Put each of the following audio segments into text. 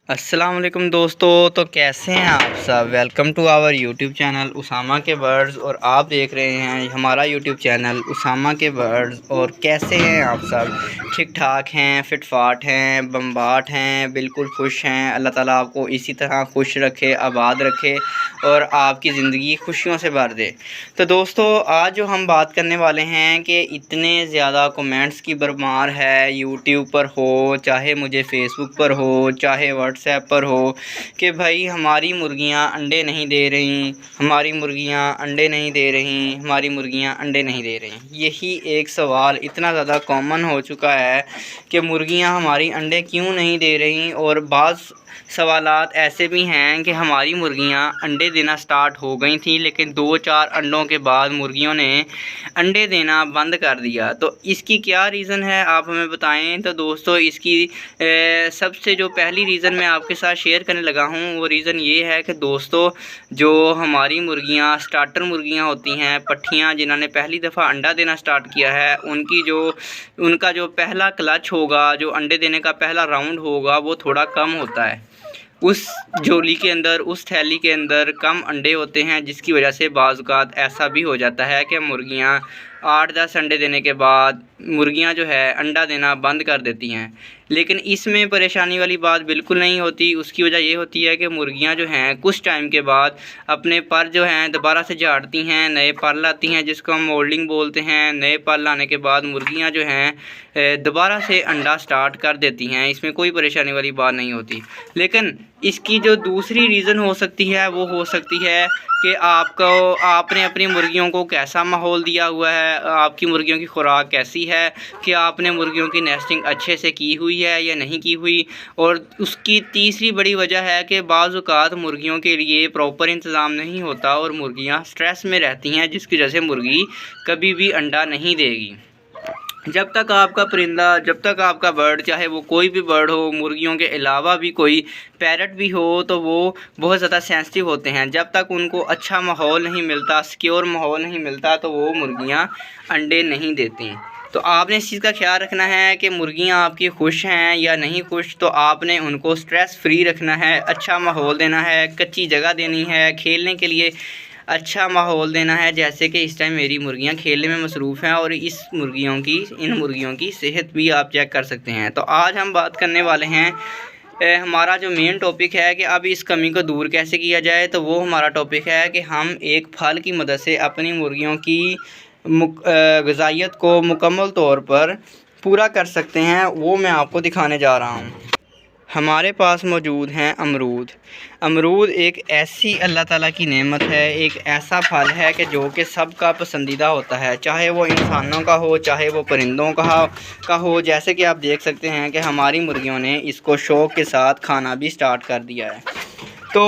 अस्सलाम वालेकुम दोस्तों। तो कैसे हैं आप सब। Welcome to our YouTube channel Usama के बर्ड्स। और आप देख रहे हैं हमारा यूट्यूब चैनल उसामा के बर्ड्स। और कैसे हैं आप सब। ठीक ठाक हैं, फिट फाट हैं, बम्बाट हैं, बिल्कुल खुश हैं। अल्लाह ताला आपको इसी तरह खुश रखे, आबाद रखे और आपकी ज़िंदगी खुशियों से भर दे। तो दोस्तों आज जो हम बात करने वाले हैं कि इतने ज़्यादा कमेंट्स की भरमार है, यूट्यूब पर हो चाहे मुझे फ़ेसबुक पर हो चाहे व्हाट्सएप पर हो, कि भाई हमारी मुर्गियां अंडे नहीं दे रही, हमारी मुर्गियां अंडे नहीं दे रही, हमारी मुर्गियां अंडे नहीं दे रही। यही एक सवाल इतना ज़्यादा कॉमन हो चुका है कि मुर्गियां हमारी अंडे क्यों नहीं दे रही। और बाज़ सवालात ऐसे भी हैं कि हमारी मुर्गियां अंडे देना स्टार्ट हो गई थी, लेकिन 2-4 अंडों के बाद मुर्गियों ने अंडे देना बंद कर दिया। तो इसकी क्या रीज़न है आप हमें बताएं। तो दोस्तों इसकी सबसे जो पहली रीज़न मैं आपके साथ शेयर करने लगा हूं, वो रीज़न ये है कि दोस्तों जो हमारी मुर्गियां स्टार्टर मुर्गियां होती हैं, पट्ठियां जिन्होंने पहली दफ़ा अंडा देना स्टार्ट किया है, उनका जो पहला क्लच होगा, जो अंडे देने का पहला राउंड होगा, वो थोड़ा कम होता है। उस झोली के अंदर, उस थैली के अंदर कम अंडे होते हैं, जिसकी वजह से बाज़-औक़ात ऐसा भी हो जाता है कि मुर्गियां 8-10 अंडे देने के बाद मुर्गियां जो है अंडा देना बंद कर देती हैं। लेकिन इसमें परेशानी वाली बात बिल्कुल नहीं होती। उसकी वजह ये होती है कि मुर्गियां जो हैं कुछ टाइम के बाद अपने पर जो हैं दोबारा से झाड़ती हैं, नए पर लाती हैं, जिसको हम मोल्डिंग बोलते हैं। नए पर लाने के बाद मुर्गियां जो हैं दोबारा से अंडा स्टार्ट कर देती हैं। इसमें कोई परेशानी वाली बात नहीं होती। लेकिन इसकी जो दूसरी रीज़न हो सकती है वो हो सकती है कि आपने अपनी मुर्गियों को कैसा माहौल दिया हुआ है, आपकी मुर्गियों की खुराक कैसी है, कि आपने मुर्गियों की नेस्टिंग अच्छे से की हुई है या नहीं की हुई। और उसकी तीसरी बड़ी वजह है कि बाज़ औक़ात मुर्गियों के लिए प्रॉपर इंतज़ाम नहीं होता और मुर्गियां स्ट्रेस में रहती हैं, जिसकी वजह से मुर्गी कभी भी अंडा नहीं देगी। जब तक आपका परिंदा, जब तक आपका बर्ड, चाहे वो कोई भी बर्ड हो, मुर्गियों के अलावा भी कोई पैरट भी हो, तो वो बहुत ज़्यादा सेंसिटिव होते हैं। जब तक उनको अच्छा माहौल नहीं मिलता, सिक्योर माहौल नहीं मिलता, तो वो मुर्गियां अंडे नहीं देती। तो आपने इस चीज़ का ख्याल रखना है कि मुर्गियां आपकी खुश हैं या नहीं खुश। तो आपने उनको स्ट्रेस फ्री रखना है, अच्छा माहौल देना है, कच्ची जगह देनी है, खेलने के लिए अच्छा माहौल देना है। जैसे कि इस टाइम मेरी मुर्गियां खेलने में मसरूफ़ हैं और इन मुर्गियों की सेहत भी आप चेक कर सकते हैं। तो आज हम बात करने वाले हैं, हमारा जो मेन टॉपिक है कि अब इस कमी को दूर कैसे किया जाए। तो वो हमारा टॉपिक है कि हम एक फल की मदद से अपनी मुर्गियों की ग़िज़ाइयत को मुकम्मल तौर पर पूरा कर सकते हैं। वो मैं आपको दिखाने जा रहा हूँ। हमारे पास मौजूद हैं अमरूद। अमरूद एक ऐसी अल्लाह ताला की नेमत है, एक ऐसा फल है कि जो कि सबका पसंदीदा होता है, चाहे वो इंसानों का हो चाहे वो परिंदों का हो। जैसे कि आप देख सकते हैं कि हमारी मुर्गियों ने इसको शौक़ के साथ खाना भी स्टार्ट कर दिया है। तो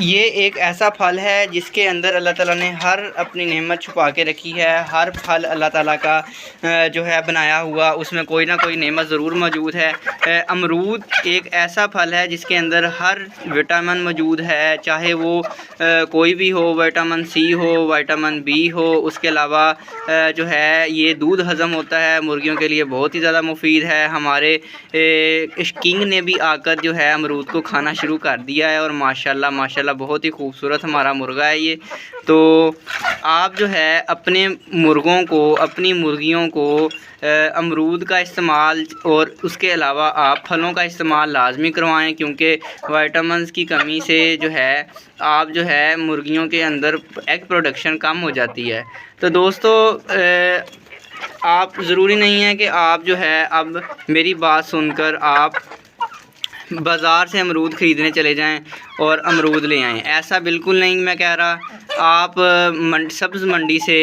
ये एक ऐसा फल है जिसके अंदर अल्लाह ताला ने हर अपनी नेमत छुपा के रखी है। हर फल अल्लाह ताला का जो है बनाया हुआ, उसमें कोई ना कोई नेमत ज़रूर मौजूद है। अमरूद एक ऐसा फल है जिसके अंदर हर विटामिन मौजूद है, चाहे वो कोई भी हो, विटामिन सी हो, विटामिन बी हो। उसके अलावा जो है ये दूध हज़म होता है, मुर्गियों के लिए बहुत ही ज़्यादा मुफीद है। हमारे किंग ने भी आकर जो है अमरूद को खाना शुरू कर दिया है और माशाल्लाह बहुत ही खूबसूरत हमारा मुर्गा है ये। तो आप जो है अपने मुर्गों को, अपनी मुर्गियों को अमरूद का इस्तेमाल और उसके अलावा आप फलों का इस्तेमाल लाजमी करवाएं, क्योंकि विटामिन्स की कमी से जो है आप जो है मुर्गियों के अंदर एग प्रोडक्शन कम हो जाती है। तो दोस्तों आप ज़रूरी नहीं है कि आप जो है अब मेरी बात सुनकर आप बाज़ार से अमरूद ख़रीदने चले जाएं और अमरूद ले आएँ। ऐसा बिल्कुल नहीं मैं कह रहा। आप सब्ज़ मंडी से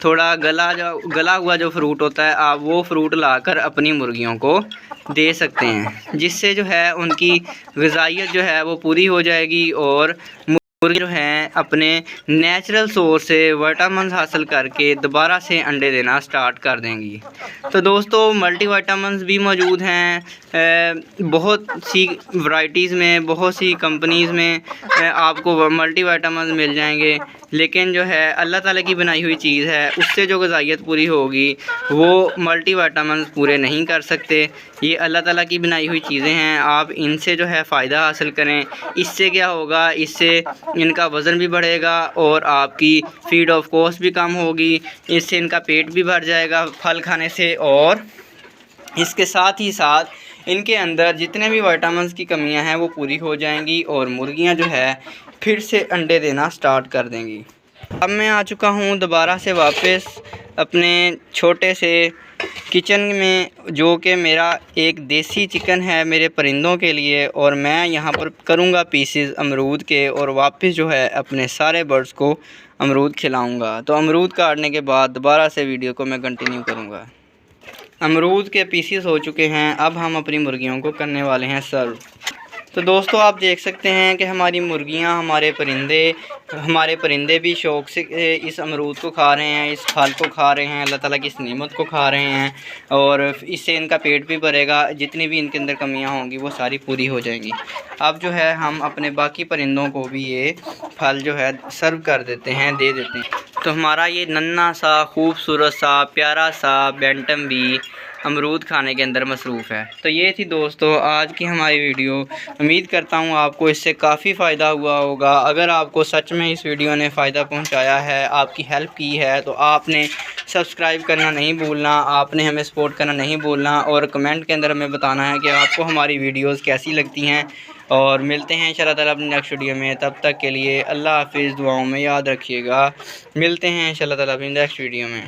थोड़ा गला हुआ जो फ्रूट होता है, आप वो फ्रूट लाकर अपनी मुर्गियों को दे सकते हैं, जिससे जो है उनकी ग़िज़ाइयत जो है वो पूरी हो जाएगी और मुर्गी जो हैं अपने नेचुरल सोर्स से विटामिन हासिल करके दोबारा से अंडे देना स्टार्ट कर देंगी। तो दोस्तों मल्टीविटामिन्स भी मौजूद हैं बहुत सी वैरायटीज़ में, बहुत सी कंपनीज़ में आपको मल्टीविटामिन्स मिल जाएंगे। लेकिन जो है अल्लाह ताला की बनाई हुई चीज़ है, उससे जो ग़िज़ाइयत पूरी होगी वो मल्टीविटामिन्स पूरे नहीं कर सकते। ये अल्लाह ताला की बनाई हुई चीज़ें हैं, आप इनसे जो है फ़ायदा हासिल करें। इससे क्या होगा, इससे इनका वज़न भी बढ़ेगा और आपकी फ़ीड ऑफ कॉस्ट भी कम होगी। इससे इनका पेट भी भर जाएगा फल खाने से, और इसके साथ ही साथ इनके अंदर जितने भी विटामिन्स की कमियां हैं वो पूरी हो जाएंगी और मुर्गियां जो है फिर से अंडे देना स्टार्ट कर देंगी। अब मैं आ चुका हूं दोबारा से वापस अपने छोटे से किचन में, जो कि मेरा एक देसी चिकन है मेरे परिंदों के लिए, और मैं यहां पर करूंगा पीसेस अमरूद के, और वापस जो है अपने सारे बर्ड्स को अमरूद खिलाऊंगा। तो अमरूद काटने के बाद दोबारा से वीडियो को मैं कंटिन्यू करूंगा। अमरूद के पीसेस हो चुके हैं, अब हम अपनी मुर्गियों को करने वाले हैं सर्व। तो दोस्तों आप देख सकते हैं कि हमारी मुर्गियां, हमारे परिंदे भी शौक़ से इस अमरूद को खा रहे हैं, इस फल को खा रहे हैं, अल्लाह ताला की इस नेमत को खा रहे हैं, और इससे इनका पेट भी भरेगा। जितनी भी इनके अंदर कमियां होंगी वो सारी पूरी हो जाएंगी। अब जो है हम अपने बाकी परिंदों को भी ये फल जो है सर्व कर देते हैं, दे देते हैं। तो हमारा ये नन्हा सा खूबसूरत सा प्यारा सा बैंटम भी अमरूद खाने के अंदर मसरूफ़ है। तो ये थी दोस्तों आज की हमारी वीडियो। उम्मीद करता हूँ आपको इससे काफ़ी फ़ायदा हुआ होगा। अगर आपको सच में इस वीडियो ने फ़ायदा पहुँचाया है, आपकी हेल्प की है, तो आपने सब्सक्राइब करना नहीं भूलना, आपने हमें सपोर्ट करना नहीं भूलना, और कमेंट के अंदर हमें बताना है कि आपको हमारी वीडियोज़ कैसी लगती हैं। और मिलते हैं इंशाअल्लाह ताला अपनी नेक्स्ट वीडियो में। तब तक के लिए अल्लाह हाफ़िज़, दुआओं में याद रखिएगा। मिलते हैं इंशाअल्लाह ताला अपनी नेक्स्ट वीडियो में।